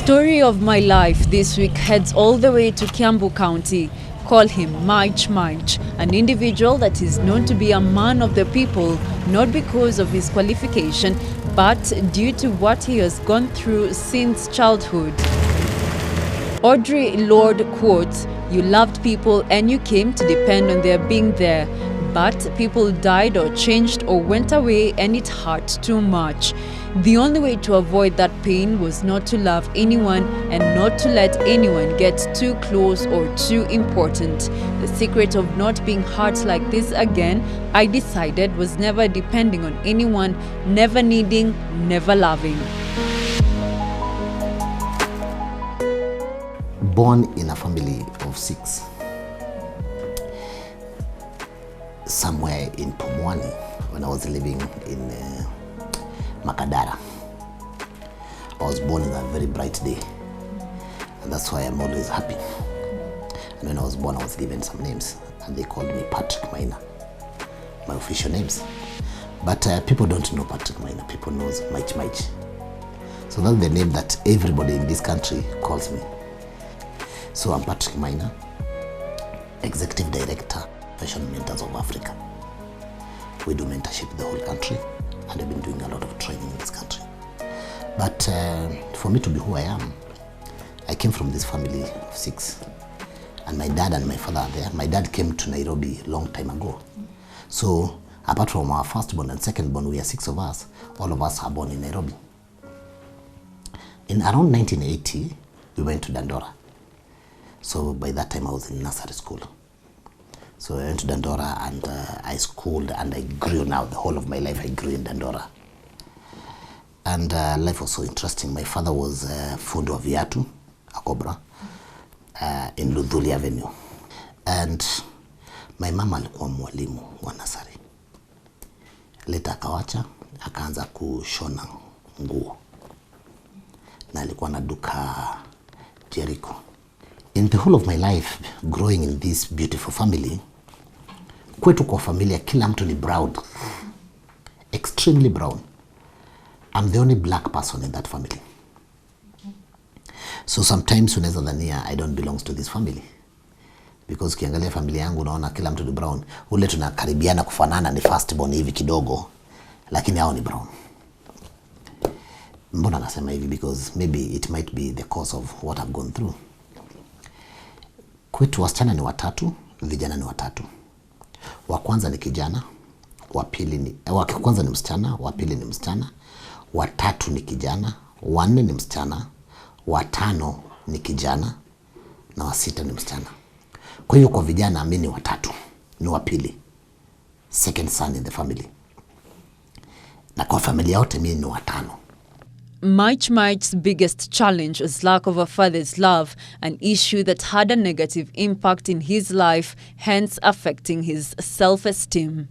story of my life this week heads all the way to Kiambu County. Call him Maich, an individual that is known to be a man of the people, not because of his qualification, but due to what he has gone through since childhood. Audrey Lord quotes, "You loved people and you came to depend on their being there. But people died or changed or went away and it hurt too much. The only way to avoid that pain was not to love anyone and not to let anyone get too close or too important. The secret of not being hurt like this again, I decided, was never depending on anyone, never needing, never loving." Born in a family of 6. Somewhere in Pumwani when I was living in Makadara. I was born on a very bright day, and that's why I'm always happy. And when I was born, I was given some names, and they called me Patrick Maina, my official names. But people don't know Patrick Maina, people know Maich. So that's the name that everybody in this country calls me. So I'm Patrick Maina, Executive Director, Fashion Mentors of Africa. We do mentorship in the whole country, and I've been doing a lot of training in this country. But for me to be who I am, I came from this family of 6, and my dad and my father are there. My dad came to Nairobi a long time ago. So apart from our firstborn and secondborn, we are 6 of us. All of us are born in Nairobi. In around 1980, we went to Dandora. So by that time I was in nursery school. So I went to Dandora and I schooled and I grew. Now the whole of my life I grew in Dandora. And life was so interesting. My father was fundo wa viatu, a cobra, in Ludhuli Avenue. And my mama alikuwa mwalimu wa nursery. Later akawacha, akaanza kushona nguo. Na alikuwa na duka Jericho. In the whole of my life, growing in this beautiful family, kwetu kwa familia kila mtu ni brown, extremely brown. I'm the only black person in that family. So sometimes unaweza dhania I don't belong to this family, because ukiangalia familia yangu unaona kila mtu ni brown. Ule tunakaribiana kufanana ni firstborn hivi kidogo, lakini hao ni brown. Mbona nasema hivi? Because maybe it might be the cause of what I've gone through. Kwetu wasichana ni 3, vijana ni 3. Wa kwanza ni kijana, wa kwanza ni msichana, wa pili ni msichana, wa 3 ni kijana, wa 4 ni msichana, wa 5 ni kijana, na wa 6 ni msichana. Kwa hiyo kwa vijana mimi ni wa 3, ni wa pili, second son in the family. Na kwa familia yote mimi ni wa 5. Maich's biggest challenge is lack of a father's love, an issue that had a negative impact in his life, hence affecting his self-esteem.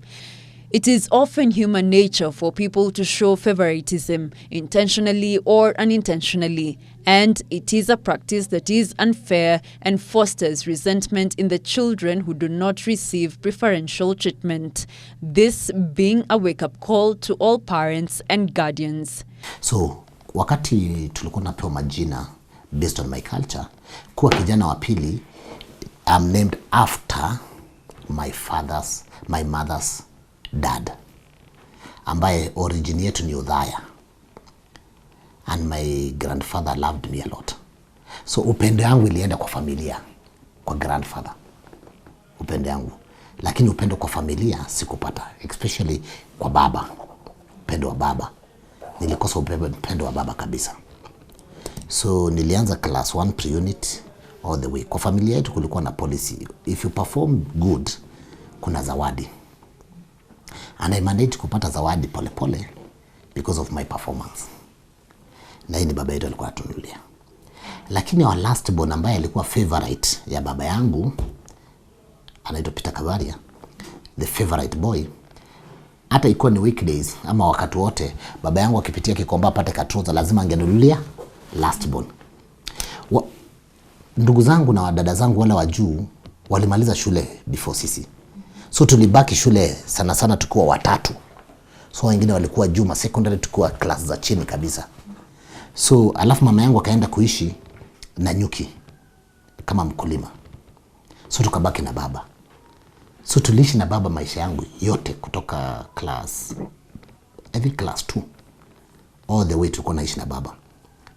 It is often human nature for people to show favoritism, intentionally or unintentionally, and it is a practice that is unfair and fosters resentment in the children who do not receive preferential treatment. This being a wake-up call to all parents and guardians. So, wakati tulikuwa napewa majina based on my culture, kuwa kijana wa pili, I'm named after my mother's dad, ambaye origin yetu ni Udhaya, and my grandfather loved me a lot. So upendo yangu ilienda kwa familia, kwa grandfather, upendo yangu. Lakini upendo kwa familia sikupata, especially kwa baba, upendo wa baba. Nilikosa upendo wa baba kabisa. So nilianza class 1 pre-unit all the way. Kwa familia yetu kulikuwa na policy, if you perform good, kuna zawadi. And I managed kupata zawadi pole pole because of my performance. Na hii ni baba yetu alikuwa atunulia. Lakini our last born ambaye alikuwa favorite ya baba yangu, anaitwa Peter Kavaria, the favorite boy. Hata ikuwa ni weekdays ama wakati wote, baba yangu akipitia Kikomba apate katruza, lazima angenunulia last born. Ndugu zangu na dada zangu wale wa juu walimaliza shule before sisi. So tulibaki shule sana sana tukiwa 3. So wengine walikuwa juu secondary, tukiwa class za chini kabisa. So alafu mama yangu akaenda kuishi na nyuki kama mkulima. So tukabaki na baba. So tuliishi na baba maisha yangu yote kutoka class 2 all the way tulikuwa naishi na baba.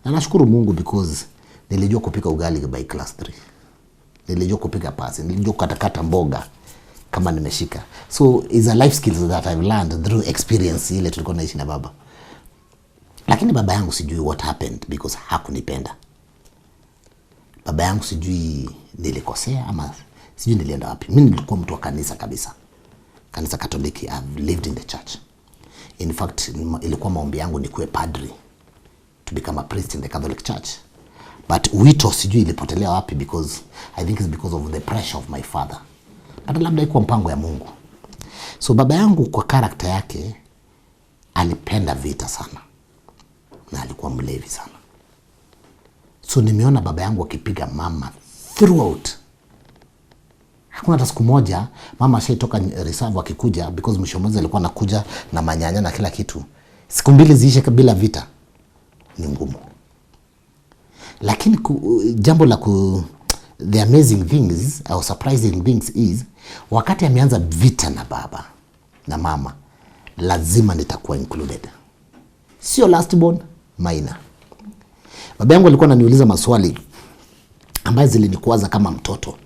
Na nashukuru Mungu because nilijua kupika ugali by class 3. Nilijua kupika pasi, nilijua kukatakata mboga kama nimeshika. So is a life skills that I've learned through experience ile tulikuwa naishi na baba. Lakini baba yangu sijui what happened because hakunipenda. Baba yangu sijui nilikosea ama sijui nilienda wapi. Mimi nilikuwa mtu wa kanisa kabisa. Kanisa Katoliki. I've lived in the church. In fact, ilikuwa maombi yangu nikuwe padri, to become a priest in the Catholic Church. But wito sijui ilipotelea wapi because I think it's because of the pressure of my father. But labda iko mpango ya Mungu. So baba yangu kwa character yake alipenda vita sana. Na alikuwa mlevi sana. So nimeona baba yangu akipiga mama throughout. Hakuna hata siku moja mama ashaitoka reserve akikuja because mwisho mwezi alikuwa anakuja na manyanya na kila kitu. Siku 2 ziishe bila vita ni ngumu. Lakini jambo la the amazing things or surprising things is wakati ameanza vita na baba na mama lazima nitakuwa included. Sio last born, minor. Baba yangu alikuwa ananiuliza maswali ambayo zilinikwaza kama mtoto.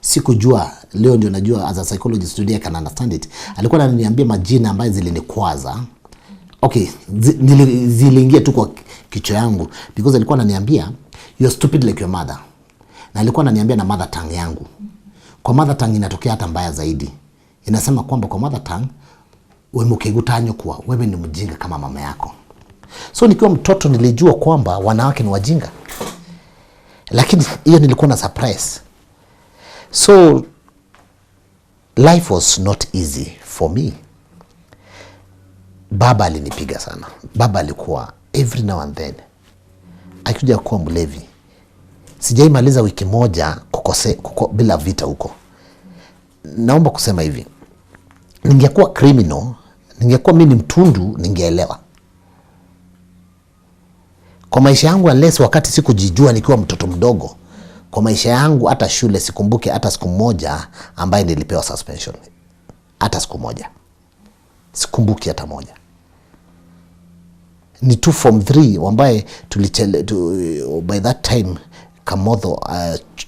Sikujua, leo ndio najua as a psychologist today I can understand it. Alikuwa ananiambia majina ambayo zilinikwaza. Okay, ziliingia tu kwa kichwa yangu because alikuwa ananiambia you're stupid like your mother. Na alikuwa ananiambia na mother tongue yangu. Kwa mother tongue inatokea hata mbaya zaidi. Inasema kwamba kwa mother tongue wewe mkigutanyo kuwa wewe ni mjinga kama mama yako. So nikiwa mtoto nilijua kwamba wanawake ni wajinga. Lakini hiyo nilikuwa na surprise. So life was not easy for me. Baba alinipiga sana. Baba alikuwa every now and then akija kuwa mlevi. Sijaimaliza wiki moja bila vita huko. Naomba kusema hivi. Ningekuwa criminal, ningekuwa mimi mtundu, ningeelewa. Kwa maisha yangu unless wakati sikujijua nikiwa mtoto mdogo, kwa maisha yangu hata shule sikumbuke hata siku moja ambaye nilipewa suspension. Hata siku moja. Sikumbuki hata moja. Ni tu form 3 ambaye by that time Kamodho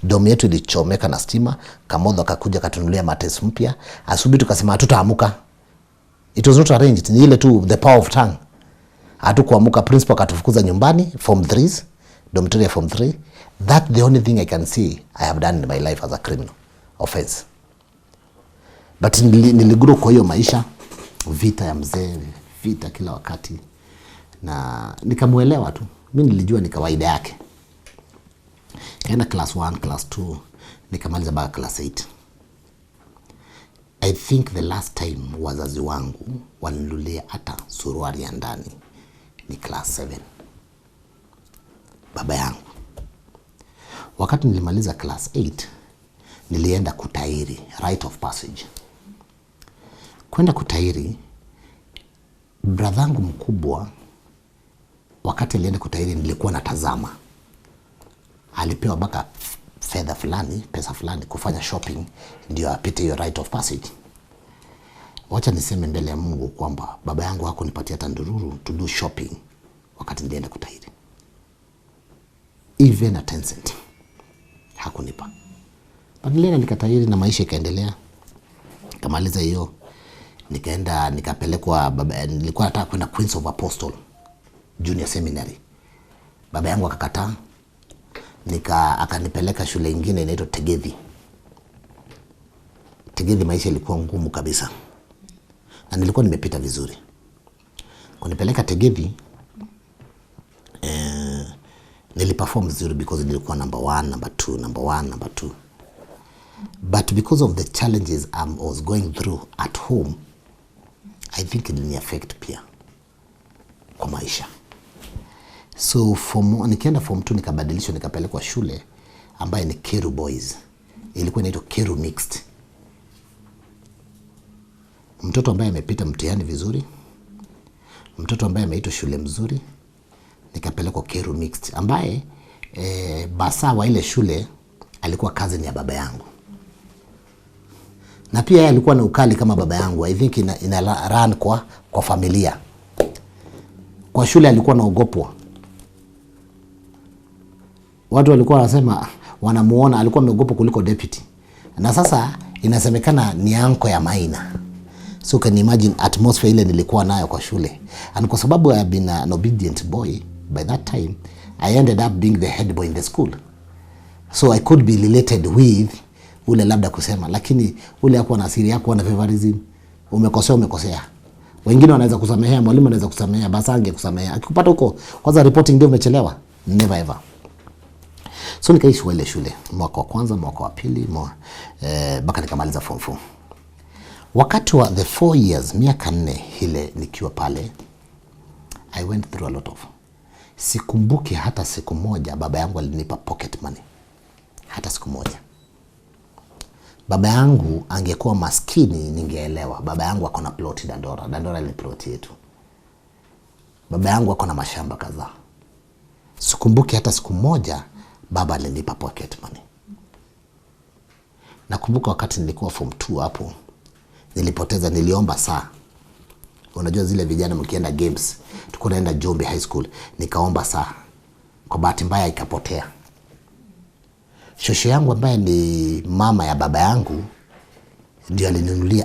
domu yetu ilichomeka na stima. Kamodho akakuja katunulia matesi mpya. Asubuhi tukasema hatutaamuka. It was not arranged. Ni ile tu the power of tongue. Hatukuamuka, principal akatufukuza nyumbani form 3s, dormitory form 3. That the only thing I can see I have done in my life as a criminal offense. But niligrow kwa hiyo maisha, vita ya mzee, vita kila wakati. Na nikamuelewa tu. Mimi nilijua ni kawaida yake. Kaenda class 1, class 2, nikamaliza mpaka class 8. I think the last time wazazi wangu walinunulia hata suruali ya ndani ni class 7. Baba yangu. Wakati nilimaliza class 8, nilienda kutairi, rite of passage. Kwenda kutairi, bradhangu mkubwa, wakati alienda kutairi nilikuwa natazama. Alipewa baka fedha fulani, pesa fulani kufanya shopping ndio apite hiyo rite of passage. Wacha niseme mbele ya Mungu kwamba baba yangu hakunipatia tandururu to do shopping wakati nilienda kutairi. Even a 10 cent hakunipa. But nilienda nikatairi na maisha ikaendelea. Nikamaliza hiyo, nikaenda nikapelekwa nilikuwa nataka kwenda Queens of Apostle Junior Seminary. Baba yangu akakataa. Akanipeleka shule nyingine inaitwa Tegethi. Tegethi maisha ilikuwa ngumu kabisa. Na nilikuwa nimepita vizuri. Kunipeleka Tegethi niliperform vizuri because nilikuwa number 1, number 2, number 1, number 2. But because of the challenges I was going through at home, I think it didn't affect pia kwa maisha. So nikienda form 2 nikabadilishwa nikapelekwa shule ambaye ni Keru Boys. Ilikuwa inaitwa Keru Mixed. Mtoto ambaye amepita mtihani vizuri, mtoto ambaye ameitwa shule mzuri nikapelekwa Keru Mixed, ambaye basa wa ile shule alikuwa cousin ya baba yangu, na pia yeye alikuwa na ukali kama baba yangu. I think ina run kwa familia. Kwa shule alikuwa naogopwa, watu walikuwa wanasema wanamuona alikuwa ameogopwa kuliko deputy. Na sasa inasemekana ni anko ya Maina. So can you imagine atmosphere ile nilikuwa nayo kwa shule. And kwa sababu I have been an obedient boy by that time, I ended up being the head boy in the school. So I could be related with ule labda kusema, lakini ule hakuwa na siri yako na favoritism. Umekosea. Wengine wanaweza kusamehea, mwalimu anaweza kusamehea, basange kusamehea. Akikupata huko kwanza reporting ndio umechelewa. Never ever. So nikaishi ile shule mwaka wa kwanza, mwaka wa pili, mpaka nikamaliza form 4. Wakati wa the 4 years, miaka 4 ile nikiwa pale, I went through a lot of. Sikumbuki hata siku moja baba yangu alinipa pocket money. Hata siku moja. Baba yangu angekuwa maskini ningeelewa. Baba yangu akona plot Dandora. Dandora ile plot yetu. Baba yangu akona mashamba kadhaa. Sikumbuki hata siku moja baba alinipa pocket money. Nakumbuka wakati nilikuwa form 2 hapo, niliomba saa. Unajua zile vijana mkienda games, tulikuwa naenda Jombe High School, nikaomba saa. Kwa bahati mbaya ikapotea. Shosho yangu ambaye ni mama ya baba yangu ndio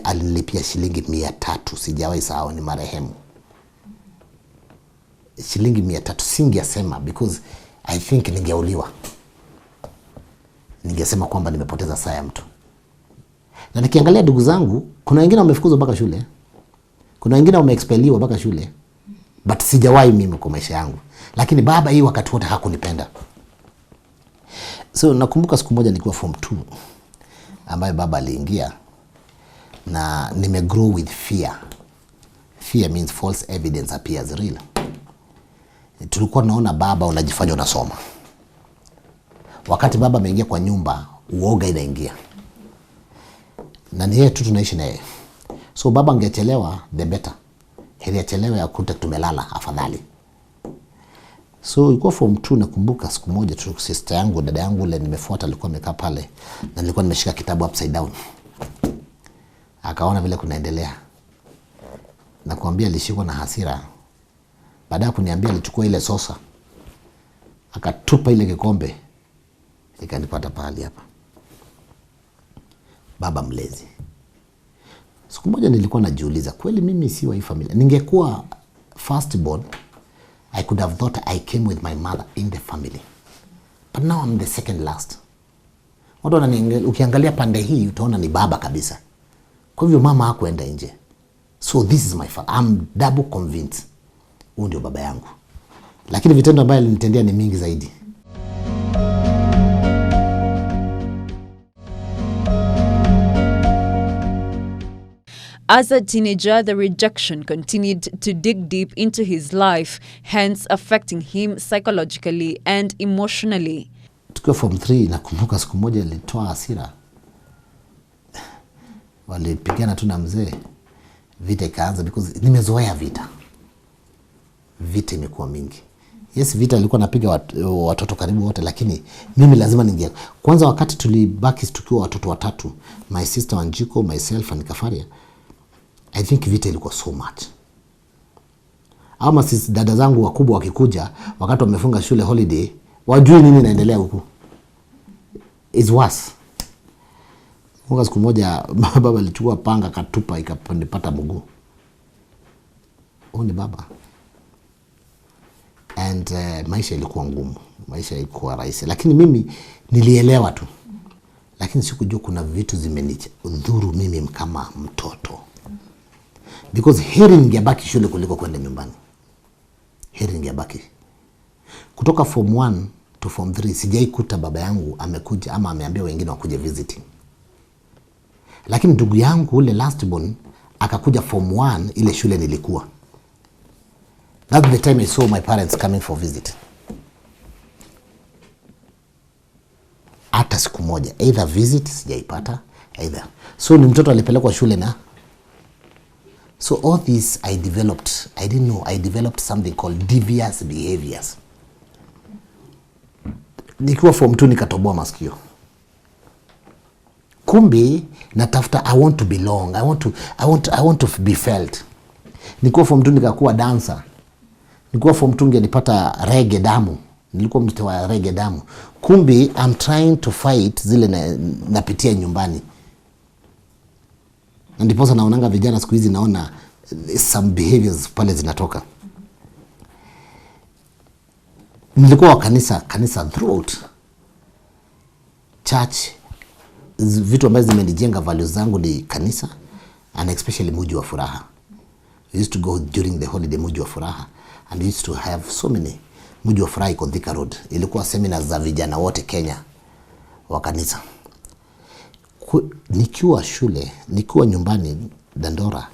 alinilipia shilingi 300. Sijawahi sahau, ni marehemu. Shilingi 300 singesema because I think ningeuliwa. Ningesema kwamba nimepoteza saa ya mtu. Na nikiangalia ndugu zangu, kuna wengine wamefukuzwa mpaka shule. Kuna wengine wameexpeliwa mpaka shule. But sijawahi mimi kwa maisha yangu. Lakini baba hii wakati wote hakunipenda. So nakumbuka siku moja nilikuwa form 2 ambaye baba aliingia na nimegrow with fear. Fear means false evidence appears real. Tulikuwa naona baba unajifanya unasoma. Wakati baba ameingia kwa nyumba, uoga inaingia. Na ni yeye tu tunaishi naye. So baba angechelewa the better. Heri achelewe ya kuta tumelala afadhali. So ilikuwa form 2 nakumbuka siku moja tu sister yangu, dada yangu ile nimefuata alikuwa amekaa pale na nilikuwa nimeshika kitabu upside down. Akaona vile kunaendelea. Nakwambia alishikwa na hasira. Baada ya kuniambia alichukua ile sosa. Akatupa ile kikombe. Ikanipata pahali hapa. Baba mlezi. Siku moja nilikuwa najiuliza, kweli mimi si wa hii familia. Ningekuwa first born, I could have thought I came with my mother in the family. But now I'm the second last. Watu ukiangalia pande hii utaona ni baba kabisa. Kwa hivyo mama hakuenda nje. So this is my father. I'm double convinced. Huyu ndio baba yangu. Lakini vitendo ambavyo alinitendea ni mingi zaidi. As a teenager, the rejection continued to dig deep into his life, hence affecting him psychologically and emotionally. Tukiwa form 3 nakumbuka siku moja nilitoa hasira. Walipigana tu na mzee. Vita ikaanza because nimezoea vita. Vita imekuwa mingi. Yes, vita ilikuwa napiga watoto karibu wote, lakini mimi lazima ningia. Kwanza wakati tulibaki tukiwa watoto watatu, my sister Wanjiko, myself and Kafaria, I think vita ilikuwa so much. Ama sisi dada zangu wakubwa wakikuja, wakati wamefunga shule holiday, wajui nini inaendelea huku. It's worse. Mwaka siku moja baba alichukua panga katupa ikapata mguu. Huyu ni baba. And maisha ilikuwa ngumu. Maisha ilikuwa rahisi. Lakini mimi nilielewa tu. Lakini sikujua kuna vitu zimenidhuru mimi kama mtoto. Because heri ningebaki shule kuliko kwenda nyumbani. Heri ningebaki. Kutoka form 1 to form 3 sijaikuta baba yangu amekuja ama ameambia wengine wakuje visiting. Lakini ndugu yangu ule last born akakuja form 1 ile shule nilikuwa. That's the time I saw my parents coming for visit. Hata siku moja either visit sijaipata either. So ni mtoto alipelekwa shule na So all this I didn't know, I developed something called devious behaviors. Nikiwa form 2 nikatoboa masikio. Kumbe natafuta, I want to belong, I want to be felt. Nikiwa form 2 nikakuwa dancer. Nikiwa form 2 nilipata reggae damu. Nilikuwa mtu wa reggae damu. Kumbe I'm trying to fight zile napitia nyumbani. Ndiposa naonanga vijana siku hizi, naona some behaviors pale zinatoka. Nilikuwa kanisa throughout church. Vitu ambazo zimenijenga values zangu ni kanisa, and especially Muji wa Furaha. We used to go during the holiday Muji wa Furaha, and we used to have so many. Muji wa Furaha iko Thika Road. Ilikuwa seminars za vijana wote Kenya wa kanisa. Nikiwa shule, nikiwa nyumbani Dandora,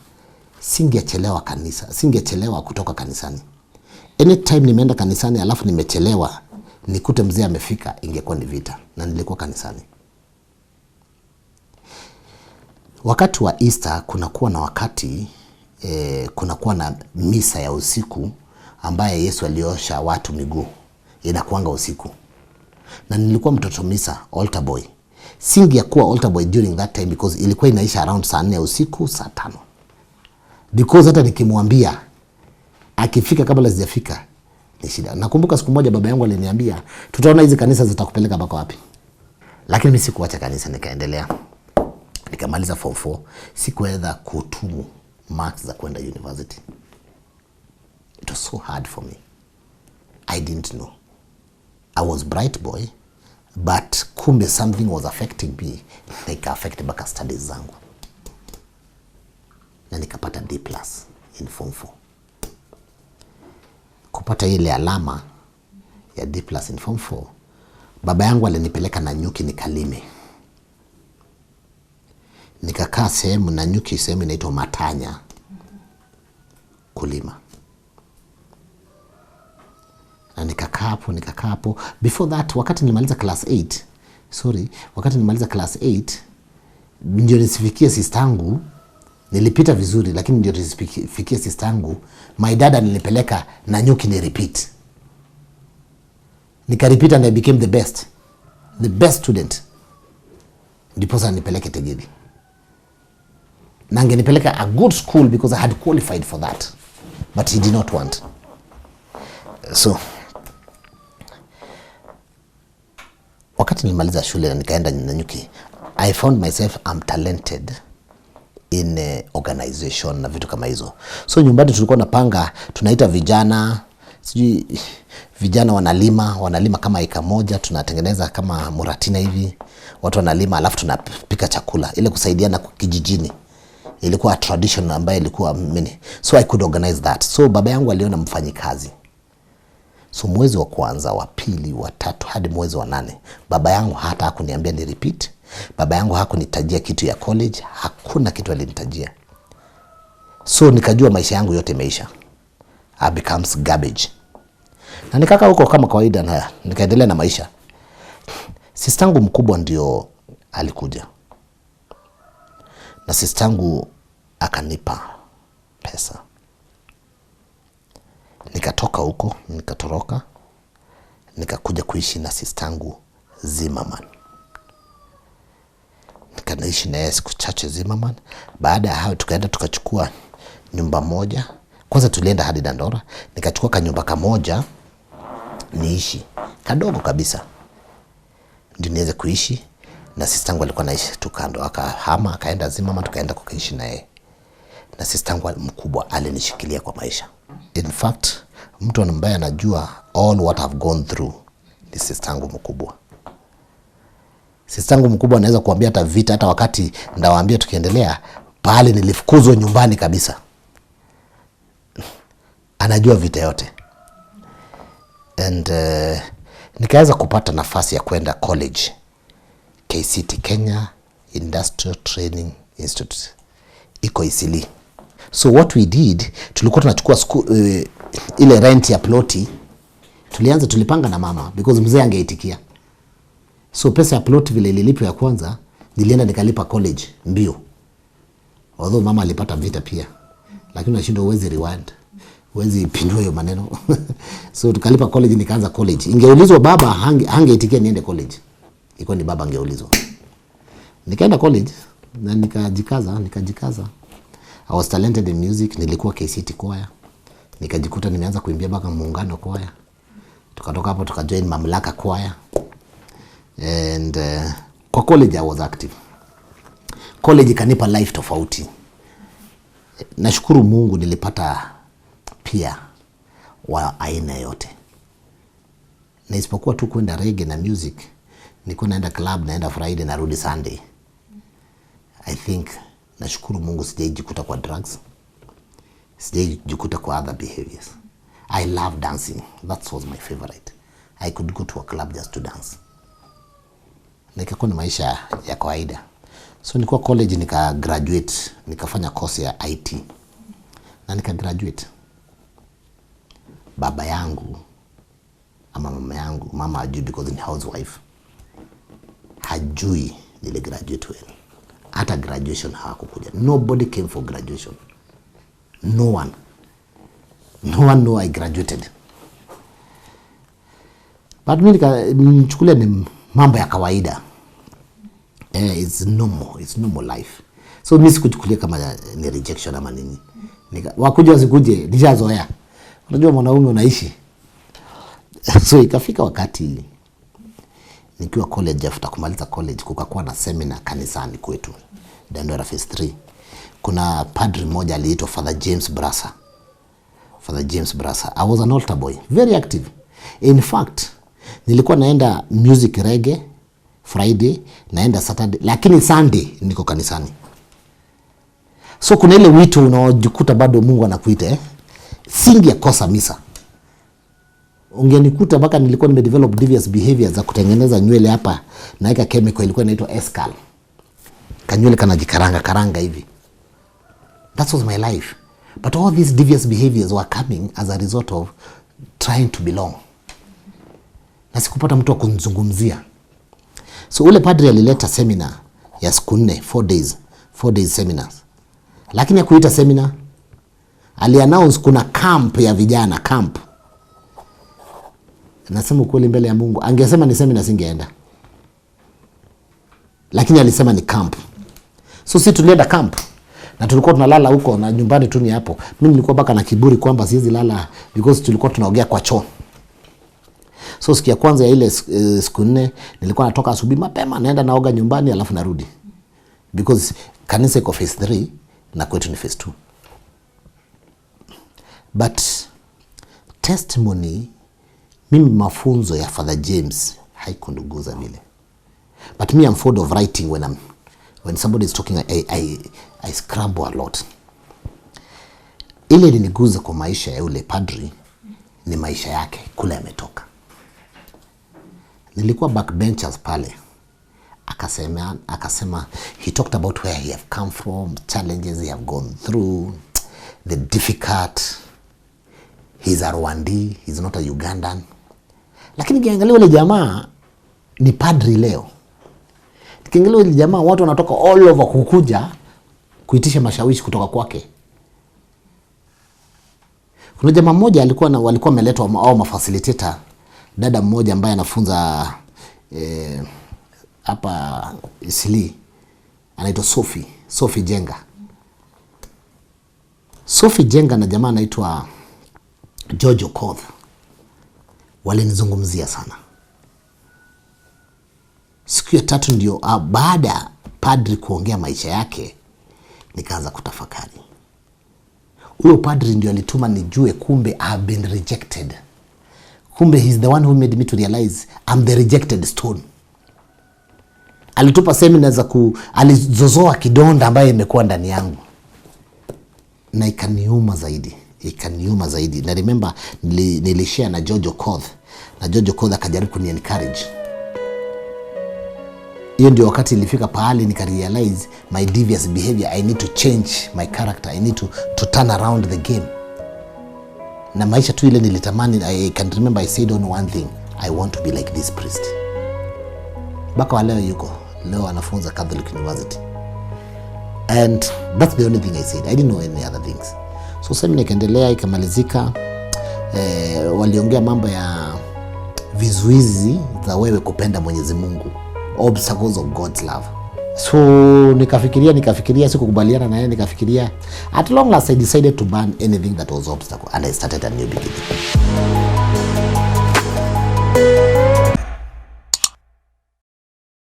singechelewa kanisa, singechelewa kutoka kanisani. Anytime nimeenda kanisani alafu nimechelewa, nikute mzee amefika, ingekuwa ni vita, na nilikuwa kanisani. Wakati wa Easter kunakuwa na wakati kunakuwa na misa ya usiku ambaye Yesu aliosha watu miguu. Inakuanga usiku. Na nilikuwa mtoto misa, altar boy. Singekuwa altar boy during that time because ilikuwa inaisha around saa 4 usiku, saa 5. Because hata nikimwambia akifika kabla sijafika ni shida. Nakumbuka siku moja baba yangu aliniambia, tutaona hizi kanisa zitakupeleka mpaka wapi. Lakini mimi sikuacha kanisa, nikaendelea. Nikamaliza form 4, sikuweza kutumu marks za kwenda university. It was so hard for me. I didn't know. I was bright boy, but kumbe something was affecting me, like affect baka studies zangu. Na nikapata D+ in form 4. Kupata ile alama ya D+ in form 4, baba yangu alinipeleka Nanyuki nikalime. Nikakaa sehemu Nanyuki, sehemu inaitwa Matanya, kulima. Na nikakaa hapo. Before that, wakati nilimaliza class 8, ndio nisifikie sistangu. Nilipita vizuri, lakini ndio nisifikie sistangu. My dad alinipeleka Nanyuki ni repeat. Nika-repeat and I became the best student. Ndiposa nipeleke Tegedi. Na angenipeleka a good school because I had qualified for that. But he did not want. So, wakati nilimaliza shule na nikaenda Nanyuki, I found myself I'm talented in organization na vitu kama hizo. So nyumbani tulikuwa napanga, tunaita vijana, sijui vijana wanalima kama eka moja, tunatengeneza kama muratina hivi. Watu wanalima alafu tunapika chakula ile kusaidiana kijijini. Ilikuwa a tradition ambayo ilikuwa mini. So I could organize that. So baba yangu aliona mfanyikazi. So mwezi wa kwanza, wa pili, wa tatu hadi mwezi wa 8, baba yangu hata hakuniambia ni repeat. Baba yangu hakunitajia kitu ya college, hakuna kitu alinitajia. So nikajua maisha yangu yote imeisha. I becomes garbage. Na nikaka huko kama kawaida, na nikaendelea na maisha. Sistangu mkubwa ndio alikuja. Na sistangu akanipa pesa. Nikatoka huko, nikatoroka. Nikakuja kuishi na sistangu Zimmerman. Nikanaishi na yeye siku chache Zimmerman. Baada ya hayo tukaenda tukachukua nyumba moja. Kwanza tulienda hadi Dandora. Nikachukua kanyumba kamoja niishi. Kadogo kabisa. Ndio niweze kuishi. Na sistangu alikuwa naishi tu kando. Akahama, akaenda Zimmerman, tukaenda kukaishi na yeye. Na sistangu mkubwa alinishikilia kwa maisha. In fact, mtu ambaye anajua all what I've gone through ni sistangu mkubwa. Sistangu mkubwa anaweza kuambia hata vita, hata wakati ndawaambia tukiendelea, pale nilifukuzwa nyumbani kabisa. Anajua vita yote. And nikaweza kupata nafasi ya kwenda college. KCT, Kenya Industrial Training Institute. Iko Isili. So what we did, tulikuwa tunachukua ile rent ya ploti. Tulipanga na mama because mzee angeitikia. So pesa ya plot vile ililipwa ya kwanza, nilienda nikalipa college mbio. Although mama alipata vita pia. lakini unashindwa uwezi rewind, uwezi pindua hiyo maneno. So tukalipa college, nikaanza college. Ingeulizwa baba hangeitikia niende college, iko ni baba angeulizwa. Nikaenda college na nikajikaza. I was talented in music, nilikuwa KCT choir. Nikajikuta nimeanza kuimbia mpaka Muungano choir. Tukatoka hapo tukajoin Mamlaka choir. And kwa college I was active. College ikanipa life tofauti. Nashukuru Mungu nilipata pia wa aina yote. Na isipokuwa tu kwenda reggae na music, nilikuwa naenda club, naenda Friday, narudi Sunday. I think nashukuru Mungu sijaijikuta kwa drugs. Sijaijikuta kwa other behaviors. I love dancing. That was my favorite. I could go to a club just to dance. Nikakuwa ni maisha ya kawaida. So nilikuwa college, nika graduate, nikafanya course ya IT. Na nika graduate. Baba yangu ama mama yangu, mama hajui because ni housewife, hajui nile graduate well. Hata graduation hawakukuja. Nobody came for graduation. No one knew I graduated. But mimi nichukulia ni mambo ya kawaida. It's normal life. So mimi sikuchukulia kama ni rejection ama nini. Wakuja wasikuje, nishazoea. Unajua mwanaume unaishi. So ikafika wakati nikiwa college, after kumaliza college, kukakuwa na seminar kanisani kwetu, Dandora Phase 3. Kuna padri mmoja aliitwa Father James Brasa. I was an altar boy, very active. In fact, nilikuwa naenda music reggae Friday, naenda Saturday, lakini Sunday niko kanisani. So kuna ile wito unaojikuta bado Mungu anakuita, Singi ya kosa misa. Ungenikuta mpaka nilikuwa nimedevelop devious behaviors za kutengeneza nywele hapa, naika chemical ilikuwa inaitwa Escal. Kanywele kanajikaranga hivi. That was my life. But all these devious behaviors were coming as a result of trying to belong. Na sikupata mtu wa kunizungumzia. So ule padri alileta seminar ya siku 4, 4 days seminars. Lakini hakuita seminar. Ali-announce kuna camp ya vijana, camp. Nasema ukweli mbele ya Mungu, angesema ni seminar singeenda. Lakini alisema ni camp. So sisi tulienda camp. Na tulikuwa tunalala huko na nyumbani tu ni hapo. Mimi nilikuwa baka na kiburi kwamba siwezi lala because tulikuwa tunaogea kwa choo. So siku ya kwanza ya ile siku 4 nilikuwa natoka asubuhi mapema naenda naoga nyumbani alafu narudi. Because kanisa iko Phase 3 na kwetu ni Phase 2. But testimony, mimi mafunzo ya Father James haikuniguza vile. But me, I'm fond of writing when somebody is talking, I scramble a lot. Ile niliguza kwa maisha ya ule padri ni maisha yake kule ametoka. Nilikuwa backbenchers pale. Akasema he talked about where he have come from, challenges he have gone through, the difficult. He's a Rwandi, he's not a Ugandan. Lakini kiangalia ule jamaa ni padri leo. Kiangalia ule jamaa watu wanatoka all over kukuja kuitisha mashawishi kutoka kwake. Kuna jamaa mmoja walikuwa wameletwa au mafacilitator, dada mmoja ambaye anafunza hapa Isili, anaitwa Sophie Jenga. Sophie Jenga na jamaa anaitwa George Okoth walinizungumzia sana. Siku ya 3 ndio baada padri kuongea maisha yake nikaanza kutafakari. Huyo padri ndio alituma nijue kumbe I have been rejected. Kumbe he's the one who made me to realize I'm the rejected stone. Alitupa seminar za alizozoa kidonda ambaye imekuwa ndani yangu. Na ikaniuma zaidi. Na remember nilishare na George Okoth. Na George Okoth akajaribu kuni-encourage. Hiyo ndio wakati ilifika pahali nika-realize my devious behavior. I need to change my character. I need to turn around the game. Na maisha tu ile nilitamani, I can remember I said on one thing, I want to be like this priest. Baka wa leo anafunza Catholic University. And that's the only thing I said. I didn't know any other things. So semina ikaendelea, ikamalizika. Waliongea mambo ya vizuizi za wewe kupenda Mwenyezi Mungu, obstacles of God's love. So nikafikiria sikukubaliana na yeye, nikafikiria at long last I decided to ban anything that was obstacle and I started a new beginning.